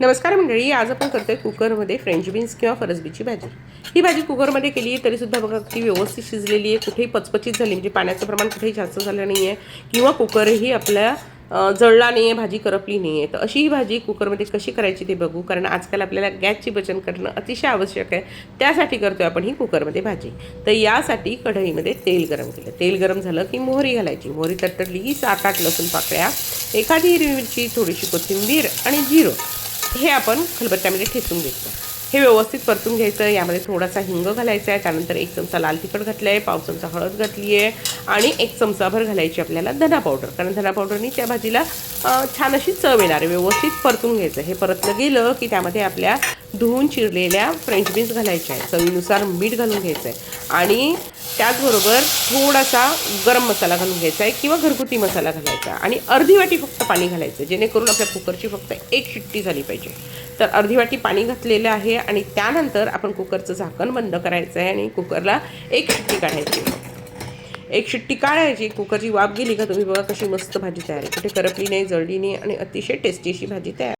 नमस्कार मंडळी, आज आपण करतोय कुकरमध्ये फ्रेंच बीन्स किंवा फरसबीची भाजी। ही भाजी कुकरमध्ये केली तरीसुद्धा बघा ती व्यवस्थित शिजलेली आहे, कुठेही पचपचीत झाली, म्हणजे पाण्याचं प्रमाण कुठेही जास्त झालं नाही आहे किंवा कुकरही आपल्या जळला नाही आहे, भाजी करपली नाही आहे। तर अशी ही भाजी कुकरमध्ये कशी करायची ते बघू, कारण आजकाल आपल्याला गॅसची बचत करणं अतिशय आवश्यक आहे। त्यासाठी करतोय आपण ही कुकरमध्ये भाजी। तर यासाठी कढईमध्ये तेल गरम केलं, तेल गरम झालं की मोहरी घालायची, मोहरी तडतडली की 7-8 लसूण पाकळ्या, एखादी हिरवी मिरची, थोडीशी कोथिंबीर आणि जिरं हे आपण खलबत्त्यामध्ये ठेचून घेतलं। हे व्यवस्थित परतून घ्यायचं। यामध्ये थोडासा हिंग घालायचा आहे, त्यानंतर 1 चमचा लाल तिखट घातलं आहे, पाव चमचा हळद घातली आहे आणि 1 चमचाभर घालायची आपल्याला धना पावडर, कारण धना पावडरनी त्या भाजीला छान अशी चव येणार आहे। व्यवस्थित परतून घ्यायचं। हे परतलं गेलं की त्यामध्ये आपल्या धुवून चिरलेल्या फ्रेंच बीन्स घालायच्या आहेत, चवीनुसार मीठ घालून घ्यायचं आहे आणि त्याचबरोबर थोडासा गरम मसाला घालून घ्यायचा आहे किंवा घरगुती मसाला घालायचा आणि अर्धी वाटी फक्त पाणी घालायचं, जेणेकरून आपल्या कुकरची फक्त 1 शिट्टी झाली पाहिजे। तर अर्धी वाटी पाणी घातलेलं आहे आणि त्यानंतर आपण कुकरचं झाकण बंद करायचं आहे आणि कुकरला 1 शिट्टी काढायची। 1 शिट्टी काढायची, कुकरची वाफ गेली का तुम्ही बघा कशी मस्त भाजी तयार आहे, कुठे करपली नाही, जळली नाही आणि अतिशय टेस्टी अशी भाजी तयार।